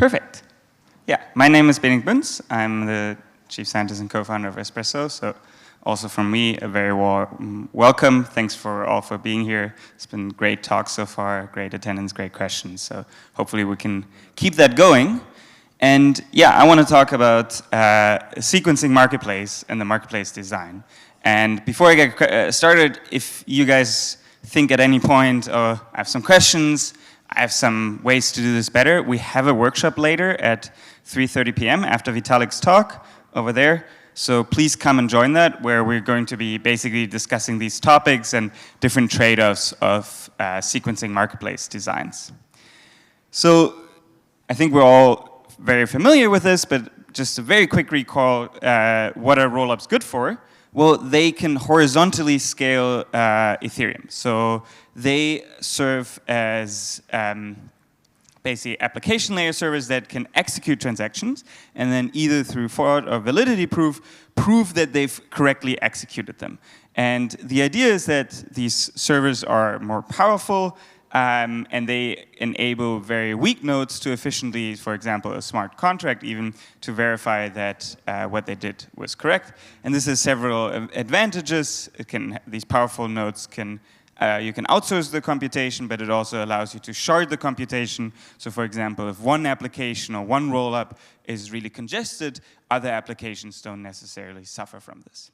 Perfect. Yeah, my name is Benedikt Buenz. I'm the chief scientist and co-founder of Espresso. So also from me, a very warm welcome. Thanks for all for being here. It's been great talk so far, great attendance, great questions. So hopefully we can keep that going. And yeah, I want to talk about sequencing marketplace and the marketplace design. And before I get started, if you guys think at any point, oh, I have some questions, I have some ways to do this better, we have a workshop later at 3:30 p.m. after Vitalik's talk over there. So please come and join that, where we're going to be basically discussing these topics and different trade-offs of sequencing marketplace designs. So I think we're all very familiar with this, but just a very quick recall, what are rollups good for? Well, they can horizontally scale Ethereum. So they serve as basically application layer servers that can execute transactions and then either through fraud or validity proof that they've correctly executed them. And the idea is that these servers are more powerful and they enable very weak nodes to efficiently, for example, a smart contract even, to verify that what they did was correct. And this has several advantages. These powerful nodes can you can outsource the computation, but it also allows you to shard the computation. So for example, if one application or one rollup is really congested, other applications don't necessarily suffer from this.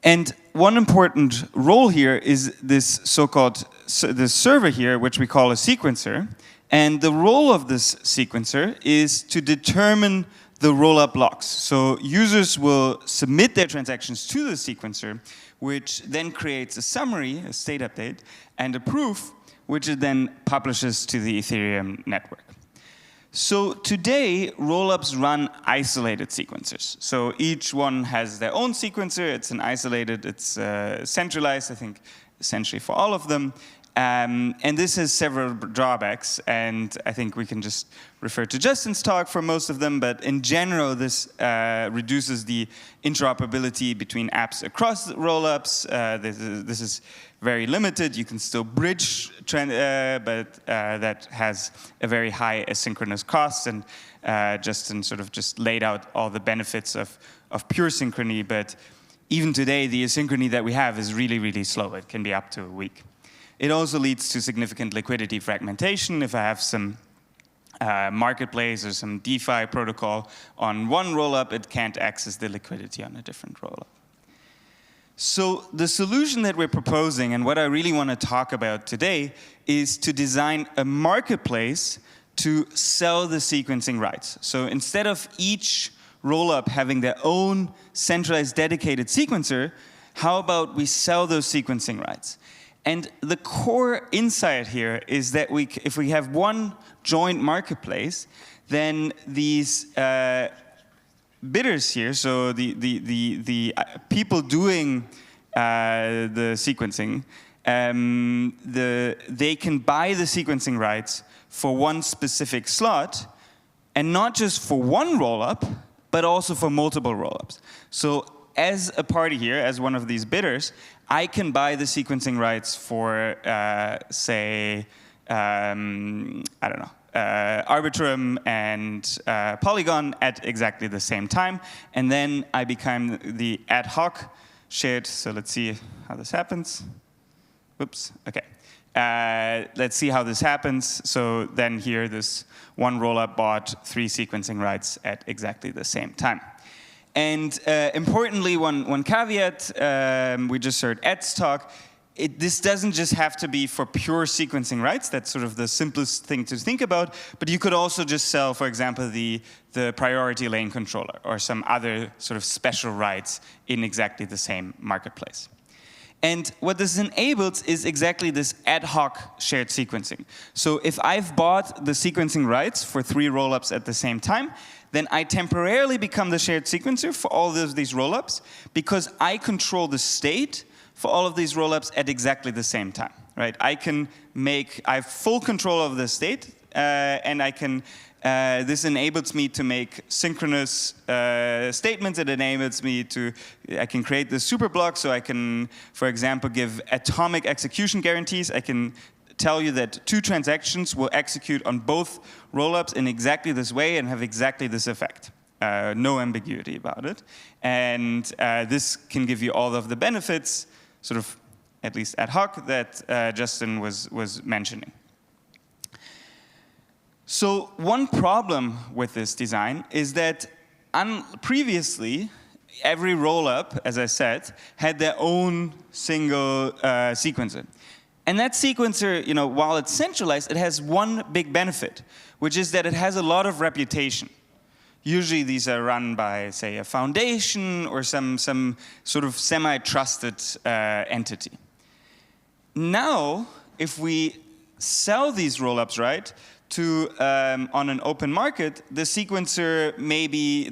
And one important role here is this so-called this server here, which we call a sequencer. And the role of this sequencer is to determine the rollup locks. So users will submit their transactions to the sequencer, which then creates a summary, a state update, and a proof, which it then publishes to the Ethereum network. So today, rollups run isolated sequencers. So each one has their own sequencer. It's an isolated, it's centralized, I think, essentially for all of them. And this has several drawbacks, and I think we can just refer to Justin's talk for most of them, but in general, this reduces the interoperability between apps across rollups. This is very limited. You can still bridge, but that has a very high asynchronous cost, and Justin sort of just laid out all the benefits of pure synchrony, but even today, the asynchrony that we have is really, really slow. It can be up to a week. It also leads to significant liquidity fragmentation. If I have some marketplace or some DeFi protocol on one rollup, it can't access the liquidity on a different rollup. So the solution that we're proposing, and what I really want to talk about today, is to design a marketplace to sell the sequencing rights. So instead of each rollup having their own centralized dedicated sequencer, how about we sell those sequencing rights? And the core insight here is that if we have one joint marketplace, then these bidders here, so the people doing the sequencing, they can buy the sequencing rights for one specific slot, and not just for one rollup, but also for multiple rollups. So as a party here, as one of these bidders, I can buy the sequencing rights for, say, I don't know, Arbitrum and Polygon at exactly the same time. And then I become the ad hoc shared. So let's see how this happens. Whoops, OK. Let's see how this happens. So then here, this one rollup bought 3 sequencing rights at exactly the same time. And importantly, one caveat, we just heard Ed's talk, this doesn't just have to be for pure sequencing rights. That's sort of the simplest thing to think about. But you could also just sell, for example, the priority lane controller or some other sort of special rights in exactly the same marketplace. And what this enables is exactly this ad hoc shared sequencing. So if I've bought the sequencing rights for 3 rollups at the same time, then I temporarily become the shared sequencer for all of these rollups because I control the state for all of these rollups at exactly the same time, right? I have full control of the state, and this enables me to make synchronous statements. It enables me I can create the super block, so I can, for example, give atomic execution guarantees. I can tell you that 2 transactions will execute on both rollups in exactly this way and have exactly this effect. No ambiguity about it. And this can give you all of the benefits, sort of at least ad hoc, that Justin was mentioning. So one problem with this design is that previously, every rollup, as I said, had their own single sequencer. And that sequencer, while it's centralized, it has one big benefit, which is that it has a lot of reputation. Usually these are run by, say, a foundation or some sort of semi-trusted entity. Now, if we sell these rollups, right, to on an open market, the sequencer maybe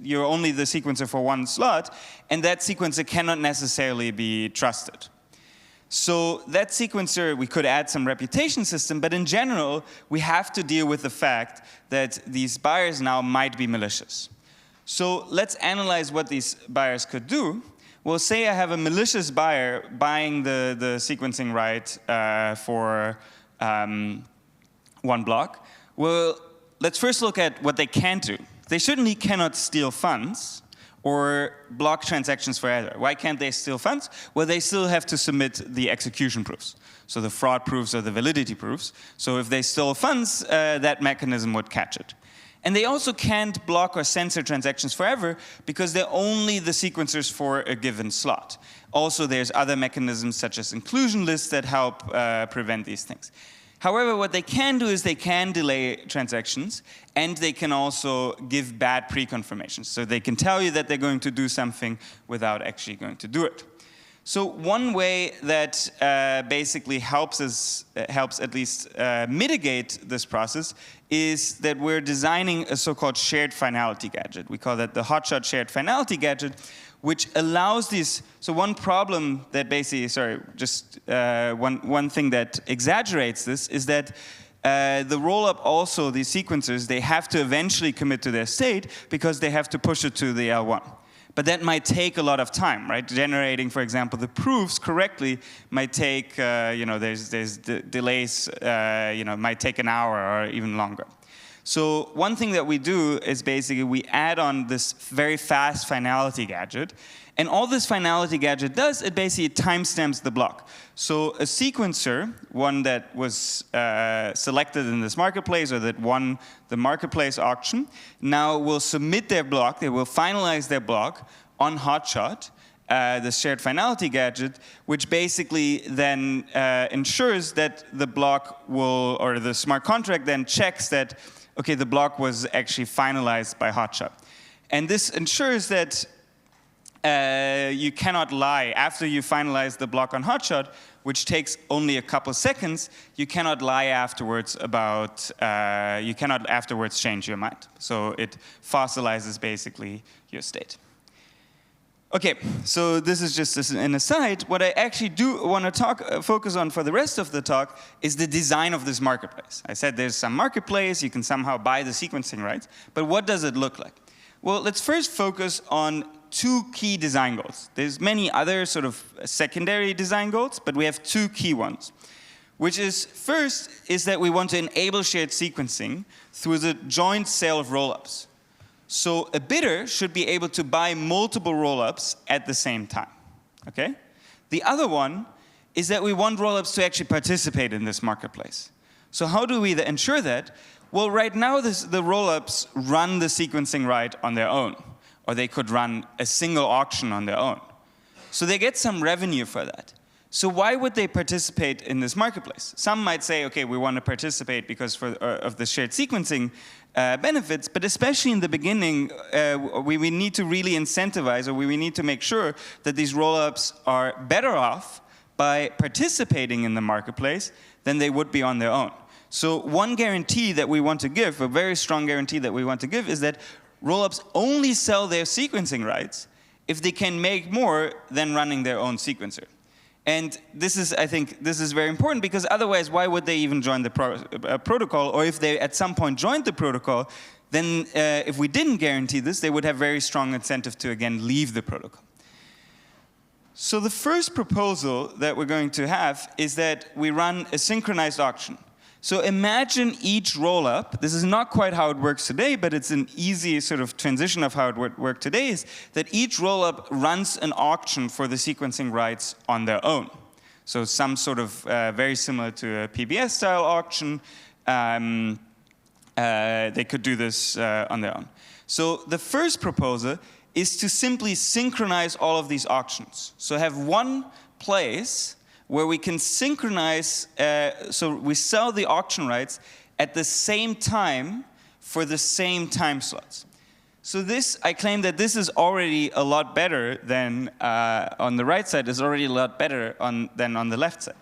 you're only the sequencer for one slot, and that sequencer cannot necessarily be trusted. So that sequencer, we could add some reputation system, but in general, we have to deal with the fact that these buyers now might be malicious. So let's analyze what these buyers could do. Well, say I have a malicious buyer buying the sequencing right for one block. Well, let's first look at what they can do. They certainly cannot steal funds or block transactions forever. Why can't they steal funds? Well, they still have to submit the execution proofs, so the fraud proofs or the validity proofs. So if they stole funds, that mechanism would catch it. And they also can't block or censor transactions forever because they're only the sequencers for a given slot. Also, there's other mechanisms such as inclusion lists that help prevent these things. However, what they can do is they can delay transactions, and they can also give bad pre-confirmations. So they can tell you that they're going to do something without actually going to do it. So one way that basically helps at least mitigate this process is that we're designing a so-called shared finality gadget. We call that the hotshot shared finality gadget, which allows these. So one problem that basically, one thing that exaggerates this is that the rollup also, these sequencers, they have to eventually commit to their state because they have to push it to the L1. But that might take a lot of time, right? Generating, for example, the proofs correctly might take, there's delays, might take an hour or even longer. So one thing that we do is basically we add on this very fast finality gadget. And all this finality gadget does, it basically timestamps the block. So a sequencer, one that was selected in this marketplace or that won the marketplace auction, now will submit their block, they will finalize their block on hotshot, the shared finality gadget, which basically then ensures that the block will, or the smart contract then checks that, okay, the block was actually finalized by hotshot. And this ensures that you cannot lie. After you finalize the block on hotshot, which takes only a couple seconds, you cannot lie afterwards about, you cannot afterwards change your mind. So it fossilizes basically your state. Okay, so this is just an aside. What I actually do want to focus on for the rest of the talk is the design of this marketplace. I said there's some marketplace, you can somehow buy the sequencing rights, but what does it look like? Well, let's first focus on 2 key design goals. There's many other sort of secondary design goals, but we have 2 key ones, which is first is that we want to enable shared sequencing through the joint sale of rollups. So a bidder should be able to buy multiple rollups at the same time, okay? The other one is that we want rollups to actually participate in this marketplace. So how do we ensure that? Well, right now the rollups run the sequencing right on their own, or they could run a single auction on their own. So they get some revenue for that. So why would they participate in this marketplace? Some might say, okay, we want to participate because of the shared sequencing benefits, but especially in the beginning, we need to really incentivize, or we need to make sure that these rollups are better off by participating in the marketplace than they would be on their own. So one guarantee that we want to give, a very strong guarantee that we want to give, is that rollups only sell their sequencing rights if they can make more than running their own sequencer. And this is, I think, this is very important because otherwise, why would they even join the protocol? Or if they at some point joined the protocol, then if we didn't guarantee this, they would have very strong incentive to, again, leave the protocol. So the first proposal that we're going to have is that we run a synchronized auction. So imagine each roll-up, this is not quite how it works today, but it's an easy sort of transition of how it would work today, is that each roll-up runs an auction for the sequencing rights on their own. So some sort of very similar to a PBS-style auction. They could do this on their own. So the first proposal is to simply synchronize all of these auctions. So have one place where we can synchronize, so we sell the auction rights at the same time for the same time slots. So this, I claim that this is already a lot better than, on the right side, is already a lot better than on the left side.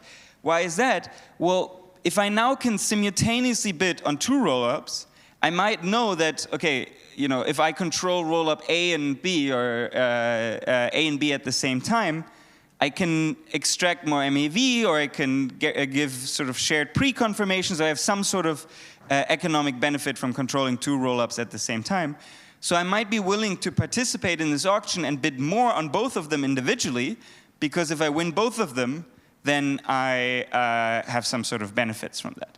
Why is that? Well, if I now can simultaneously bid on two roll-ups, I might know that, okay, you know, if I control roll-up A and B, or A and B at the same time, I can extract more MAV, or I can give sort of shared pre-confirmations. I have some sort of economic benefit from controlling two roll-ups at the same time. So I might be willing to participate in this auction and bid more on both of them individually, because if I win both of them, then I have some sort of benefits from that.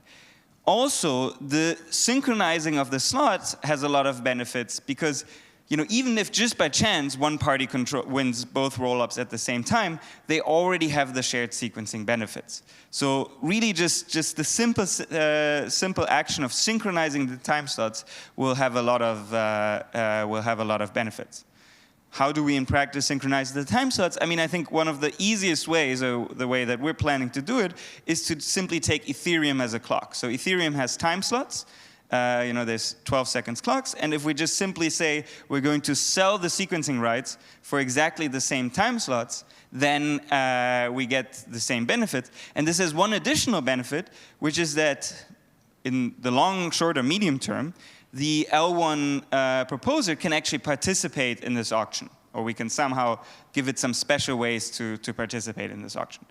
Also, the synchronizing of the slots has a lot of benefits, because you know, even if just by chance one party wins both roll-ups at the same time, they already have the shared sequencing benefits. So really just the simple action of synchronizing the time slots will have a lot of benefits. How do we in practice synchronize the time slots? I mean, I think one of the easiest ways, or the way that we're planning to do it, is to simply take Ethereum as a clock. So Ethereum has time slots. You know, there's 12 seconds clocks, and if we just simply say we're going to sell the sequencing rights for exactly the same time slots, then we get the same benefit. And this has one additional benefit, which is that in the long, short, or medium term, the L1 proposer can actually participate in this auction, or we can somehow give it some special ways to participate in this auction.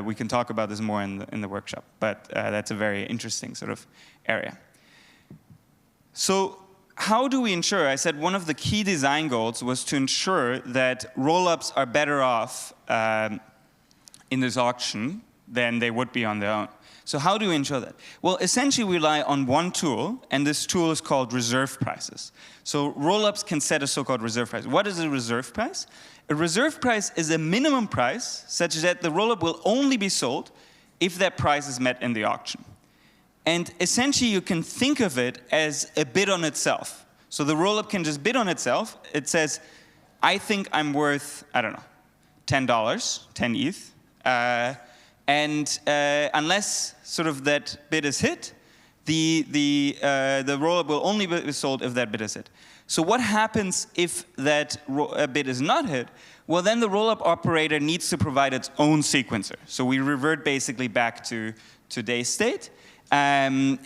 We can talk about this more in the workshop, but that's a very interesting sort of area. So how do we ensure? I said one of the key design goals was to ensure that roll-ups are better off in this auction than they would be on their own. So how do we ensure that? Well, essentially we rely on one tool, and this tool is called reserve prices. So roll-ups can set a so-called reserve price. What is a reserve price? A reserve price is a minimum price such that the roll-up will only be sold if that price is met in the auction. And essentially, you can think of it as a bid on itself. So the roll-up can just bid on itself. It says, I think I'm worth, I don't know, $10, 10 ETH. Unless sort of that bid is hit, the roll-up will only be sold if that bid is hit. So what happens if that bid is not hit? Well, then the roll-up operator needs to provide its own sequencer. So we revert basically back to today's state. And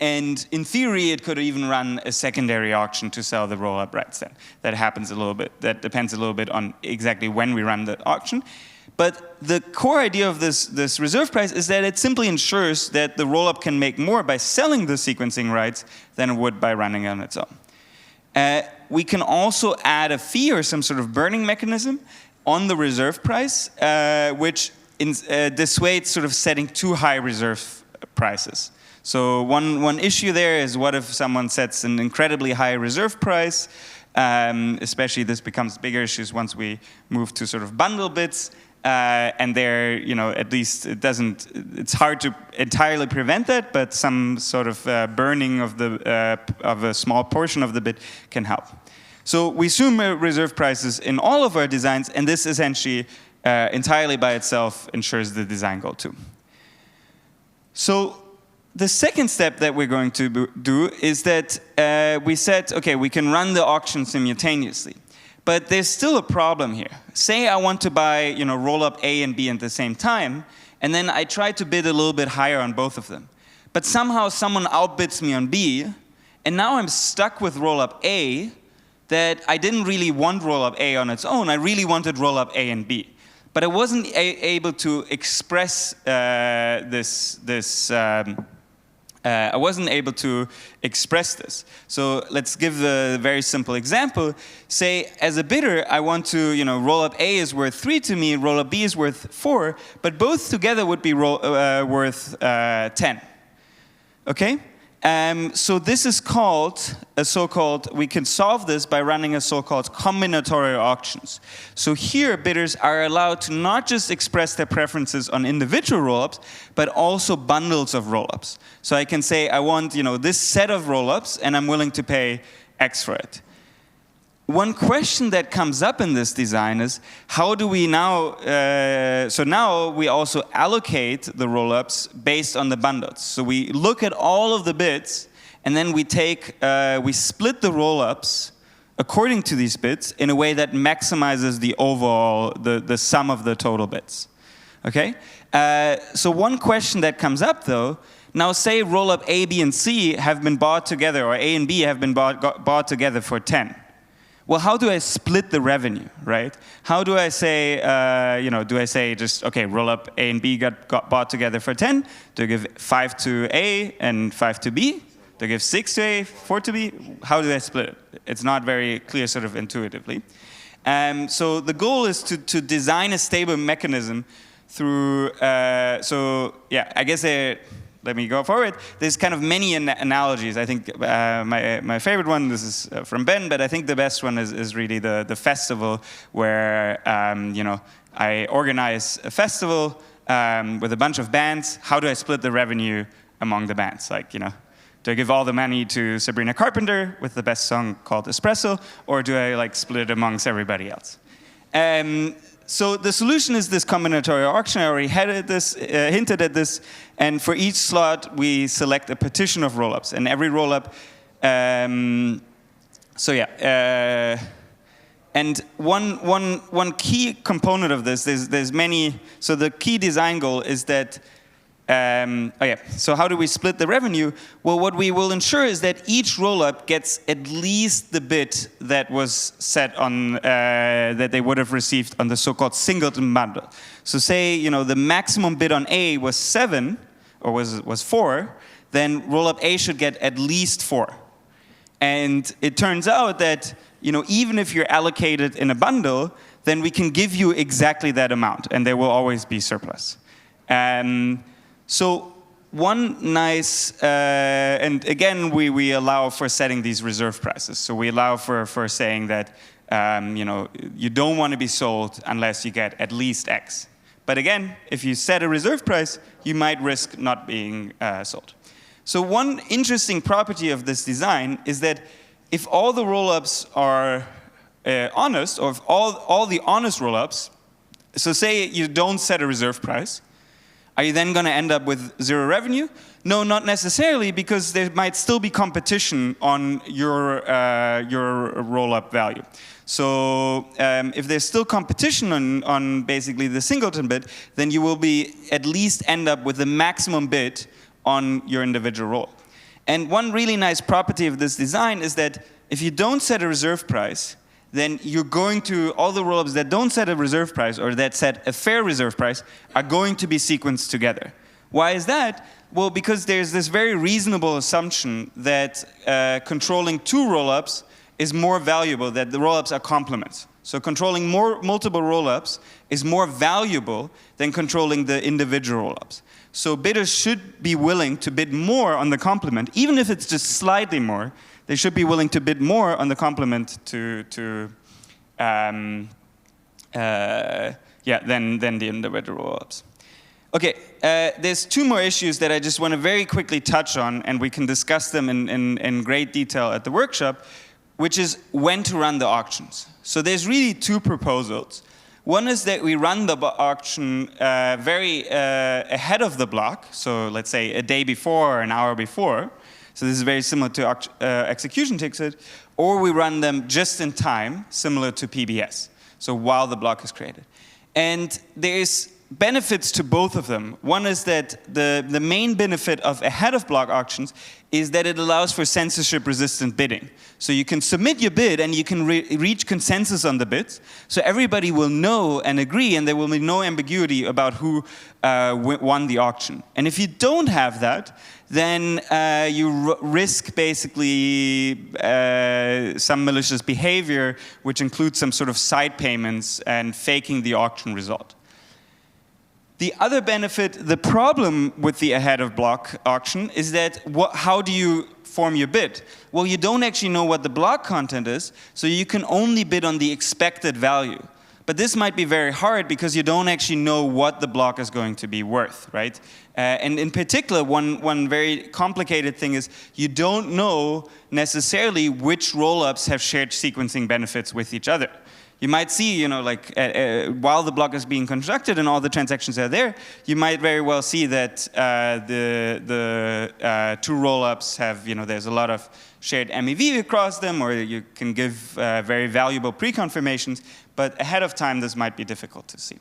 in theory, it could even run a secondary auction to sell the roll-up rights then. That happens a little bit. That depends a little bit on exactly when we run the auction. But the core idea of this reserve price is that it simply ensures that the roll-up can make more by selling the sequencing rights than it would by running on its own. We can also add a fee or some sort of burning mechanism on the reserve price, which dissuades sort of setting too high reserve prices. So one issue there is, what if someone sets an incredibly high reserve price? Especially this becomes bigger issues once we move to sort of bundle bids. And there, you know, at least it's hard to entirely prevent that, but some sort of burning of a small portion of the bid can help. So we assume reserve prices in all of our designs, and this essentially entirely by itself ensures the design goal too. So the second step that we're going to do is that we said, okay, we can run the auction simultaneously. But there's still a problem here. Say I want to buy, you know, roll-up A and B at the same time, and then I try to bid a little bit higher on both of them. But somehow someone outbids me on B, and now I'm stuck with roll-up A that I didn't really want roll-up A on its own. I really wanted roll-up A and B. But I wasn't able to express this I wasn't able to express this. So let's give a very simple example. Say, as a bidder, I want to, roll up A is worth 3 to me, roll up B is worth 4, but both together would be worth 10. Okay? So this is called a so-called, we can solve this by running a so-called combinatorial auctions. So here bidders are allowed to not just express their preferences on individual roll-ups, but also bundles of roll-ups. So I can say, I want this set of roll-ups and I'm willing to pay X for it. One question that comes up in this design is, how do we now, so now we also allocate the roll-ups based on the bundles. So we look at all of the bids, and then we split the roll-ups according to these bids in a way that maximizes the overall, the sum of the total bids. Okay? So one question that comes up though, now say roll-up A, B, and C have been bought together, or A and B have been bought together for 10. Well, how do I split the revenue, right? How do I say, do I say just, okay, roll up A and B got bought together for 10? Do I give 5 to A and 5 to B? Do I give 6 to A, 4 to B? How do I split it? It's not very clear sort of intuitively. So the goal is to design a stable mechanism through, I guess let me go forward. There's kind of many analogies. I think my favorite one, this is from Ben, but I think the best one is really the festival where, I organize a festival with a bunch of bands. How do I split the revenue among the bands? Like, do I give all the money to Sabrina Carpenter with the best song called Espresso, or do I split it amongst everybody else? So the solution is this combinatorial auction. I already hinted at this. And for each slot, we select a partition of roll-ups. And every roll-up, and one key component of this, there's many. So the key design goal is that. So how do we split the revenue? Well, what we will ensure is that each roll-up gets at least the bid that was set on, that they would have received on the so-called singleton bundle. So say, the maximum bid on A was 7, or was 4, then roll-up A should get at least 4. And it turns out that, even if you're allocated in a bundle, then we can give you exactly that amount, and there will always be surplus. So one nice, and again, we allow for setting these reserve prices. So we allow for saying that, you don't want to be sold unless you get at least X. But again, if you set a reserve price, you might risk not being sold. So one interesting property of this design is that if all the roll-ups are honest, or if all the honest roll-ups, so say you don't set a reserve price, are you then going to end up with 0 revenue? No, not necessarily, because there might still be competition on your roll-up value. So if there's still competition on basically the singleton bid, then you will at least end up with the maximum bid on your individual roll. And one really nice property of this design is that if you don't set a reserve price, then you're going to, all the roll-ups that don't set a reserve price or that set a fair reserve price are going to be sequenced together. Why is that? Well, because there's this very reasonable assumption that controlling 2 roll-ups is more valuable, that the roll-ups are complements. So controlling multiple roll-ups is more valuable than controlling the individual roll-ups. So bidders should be willing to bid more on the complement, even if it's just slightly more. They should be willing to bid more on the complement than the individual roll-ups. Okay, there's 2 more issues that I just want to very quickly touch on, and we can discuss them in great detail at the workshop, which is when to run the auctions. So there's really 2 proposals. One is that we run the auction very ahead of the block, so let's say a day before or an hour before. So this is very similar to execution ticket, or we run them just in time, similar to PBS, so while the block is created. And there's benefits to both of them. One is that the main benefit of ahead of block auctions is that it allows for censorship-resistant bidding. So you can submit your bid and you can reach consensus on the bids, so everybody will know and agree, and there will be no ambiguity about who won the auction. And if you don't have that, then you risk basically some malicious behavior, which includes some sort of side payments and faking the auction result. The other benefit, the problem with the ahead of block auction is that how do you form your bid? Well, you don't actually know what the block content is, so you can only bid on the expected value. But this might be very hard because you don't actually know what the block is going to be worth, right? And in particular, one very complicated thing is you don't know necessarily which rollups have shared sequencing benefits with each other. You might see, like while the block is being constructed and all the transactions are there, you might very well see that the two rollups have, there's a lot of shared MEV across them, or you can give very valuable pre-confirmations, but ahead of time this might be difficult to see.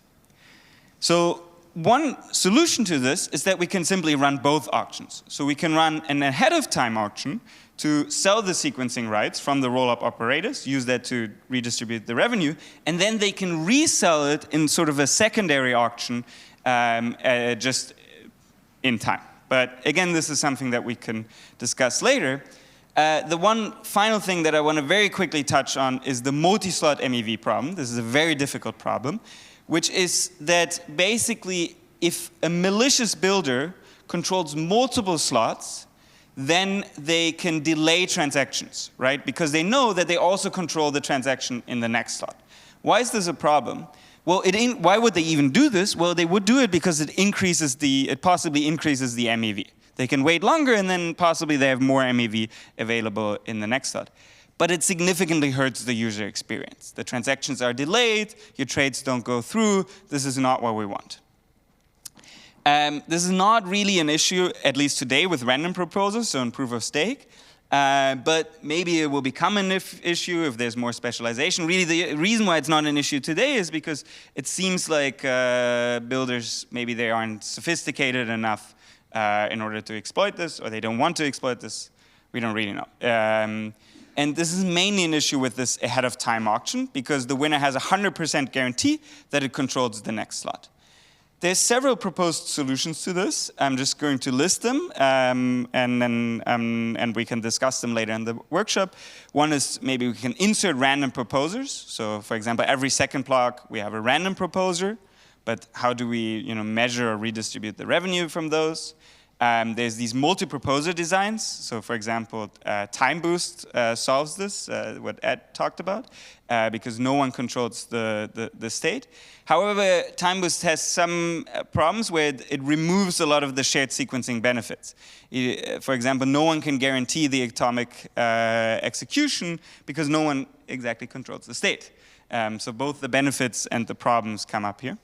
So one solution to this is that we can simply run both auctions. So we can run an ahead of time auction to sell the sequencing rights from the roll-up operators, use that to redistribute the revenue, and then they can resell it in sort of a secondary auction just in time. But again, this is something that we can discuss later. The one final thing that I want to very quickly touch on is the multi-slot MEV problem. This is a very difficult problem, which is that basically if a malicious builder controls multiple slots, then they can delay transactions, right? Because they know that they also control the transaction in the next slot. Why is this a problem? Well, why would they even do this? Well, they would do it because it possibly increases the MEV. They can wait longer and then possibly they have more MEV available in the next slot. But it significantly hurts the user experience. The transactions are delayed, your trades don't go through. This is not what we want. This is not really an issue, at least today, with random proposals, so in proof of stake. But maybe it will become an issue if there's more specialization. Really, the reason why it's not an issue today is because it seems like builders, maybe they aren't sophisticated enough in order to exploit this, or they don't want to exploit this. We don't really know. And this is mainly an issue with this ahead of time auction, because the winner has a 100% guarantee that it controls the next slot. There's several proposed solutions to this. I'm just going to list them, and we can discuss them later in the workshop. One is maybe we can insert random proposers. So, for example, every second block we have a random proposer, but how do we, measure or redistribute the revenue from those? There's these multi-proposer designs. So, for example, Time Boost solves this, what Ed talked about, because no one controls the state. However, Time Boost has some problems where it removes a lot of the shared sequencing benefits. For example, no one can guarantee the atomic execution because no one exactly controls the state. So both the benefits and the problems come up here.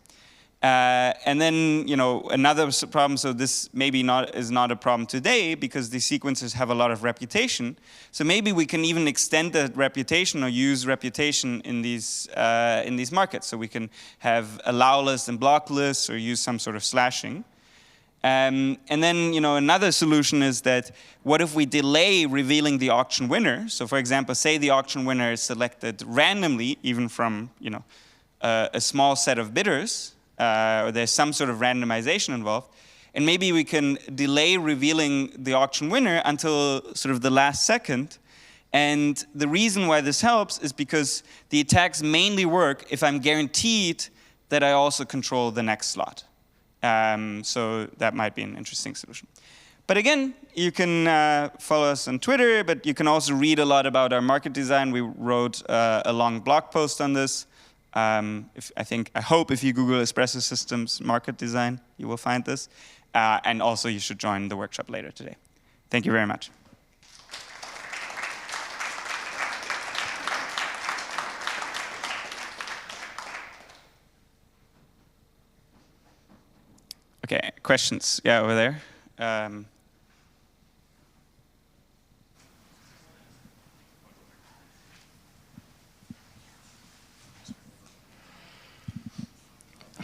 And then, another problem, so this maybe is not a problem today because the sequencers have a lot of reputation. So maybe we can even extend that reputation or use reputation in these markets. So we can have allow lists and block lists or use some sort of slashing. And then, another solution is that what if we delay revealing the auction winner? So for example, say the auction winner is selected randomly, even from, a small set of bidders, or there's some sort of randomization involved, and maybe we can delay revealing the auction winner until sort of the last second. And the reason why this helps is because the attacks mainly work if I'm guaranteed that I also control the next slot. So that might be an interesting solution. But again, you can follow us on Twitter, but you can also read a lot about our market design. We wrote a long blog post on this. I hope if you Google Espresso Systems market design, you will find this. And also you should join the workshop later today. Thank you very much. Okay, questions? Yeah, over there.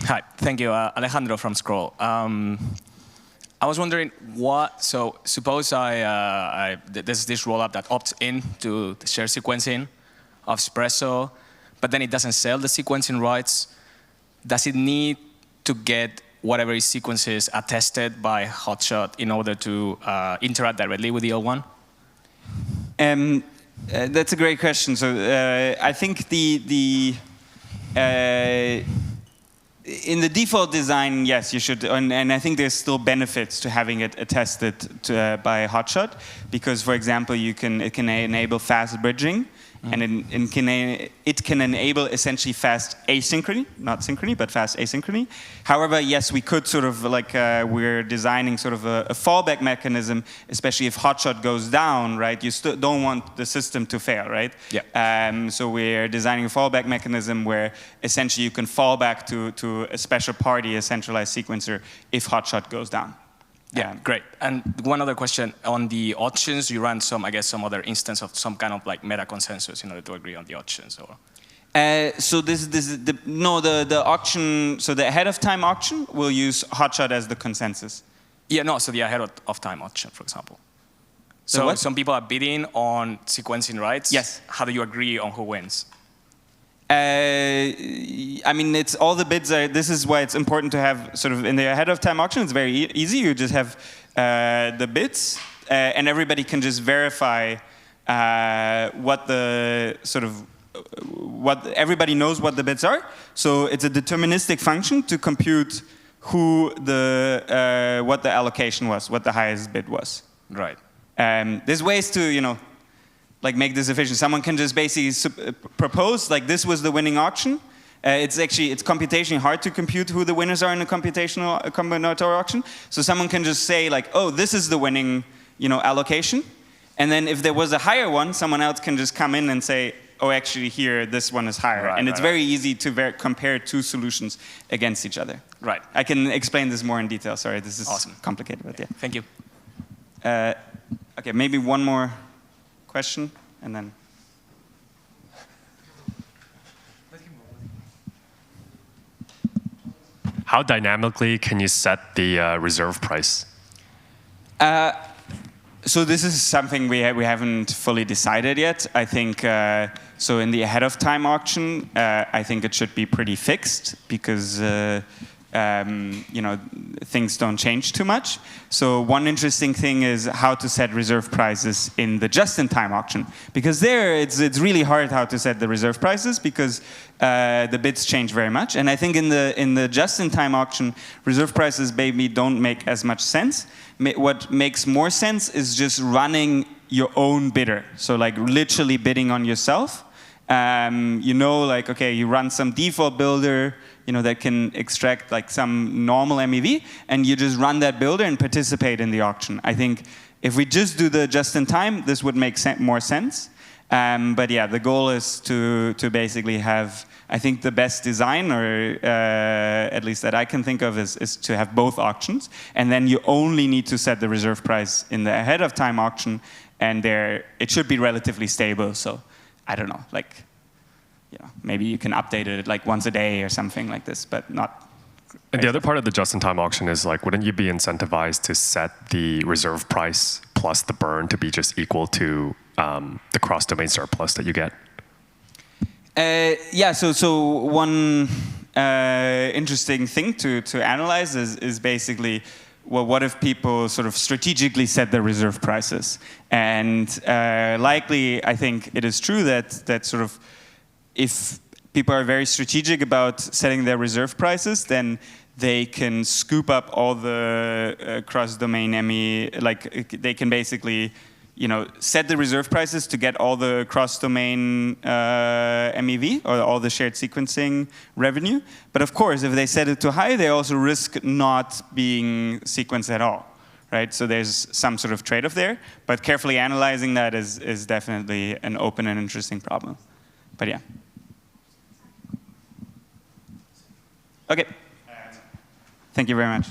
Hi, thank you. Alejandro from Scroll. I was wondering so suppose there's this rollup that opts in to the share sequencing of Espresso, but then it doesn't sell the sequencing rights. Does it need to get whatever is sequences attested by Hotshot in order to interact directly with the L1? That's a great question. So I think in the default design, yes, you should, and I think there's still benefits to having it attested by Hotshot, because, for example, it can enable fast bridging, and it can enable essentially fast asynchronous, not synchrony, but fast asynchronous. However, yes, we could sort of we're designing sort of a fallback mechanism, especially if Hotshot goes down, right? You still don't want the system to fail, right? Yeah. So we're designing a fallback mechanism where essentially you can fall back to a special party, a centralized sequencer, if Hotshot goes down. Yeah, great. And one other question on the auctions, you ran some other instance of some kind of like meta consensus in order to agree on the auctions, or? So this is the auction. So the ahead of time auction will use Hotshot as the consensus. Yeah, no. So the ahead of time auction, for example. So some people are bidding on sequencing rights. Yes. How do you agree on who wins? I mean, it's all the bids are. This is why it's important to have sort of in the ahead of time auction. It's very easy. You just have the bids, and everybody can just verify what everybody knows what the bids are. So it's a deterministic function to compute what the allocation was, what the highest bid was. Right. There's ways to like make this efficient. Someone can just basically propose, like, this was the winning auction. It's computationally hard to compute who the winners are in a combinatorial auction. So someone can just say, like, oh, this is the winning, allocation. And then if there was a higher one, someone else can just come in and say, oh, actually here, this one is higher. Right, and it's very easy to compare two solutions against each other. Right. I can explain this more in detail. Sorry, this is awesome. Complicated, but yeah. Thank you. Okay, maybe one more question, and then. How dynamically can you set the reserve price? So this is something we haven't fully decided yet. I think so. In the ahead of time auction, I think it should be pretty fixed because things don't change too much. So one interesting thing is how to set reserve prices in the just-in-time auction, because there it's really hard how to set the reserve prices because the bids change very much. And I think in the just-in-time auction, reserve prices maybe don't make as much sense. What makes more sense is just running your own bidder. So like literally bidding on yourself. Like, okay, you run some default builder, that can extract like some normal MEV, and you just run that builder and participate in the auction. I think if we just do the just-in-time, this would make more sense. But yeah, the goal is to basically have, I think the best design, or at least that I can think of, is to have both auctions, and then you only need to set the reserve price in the ahead of time auction, and it should be relatively stable. So I don't know, like, maybe you can update it like once a day or something like this, but not. And the other part of the just-in-time auction is like, wouldn't you be incentivized to set the reserve price plus the burn to be just equal to the cross-domain surplus that you get? Yeah. So one interesting thing to analyze is basically, well, what if people sort of strategically set their reserve prices? And likely, I think it is true that sort of, if people are very strategic about setting their reserve prices, then they can scoop up all the cross-domain ME. Like they can basically, set the reserve prices to get all the cross-domain MEV, or all the shared sequencing revenue. But of course, if they set it too high, they also risk not being sequenced at all, right? So there's some sort of trade-off there. But carefully analyzing that is definitely an open and interesting problem. But yeah. Okay. Thank you very much.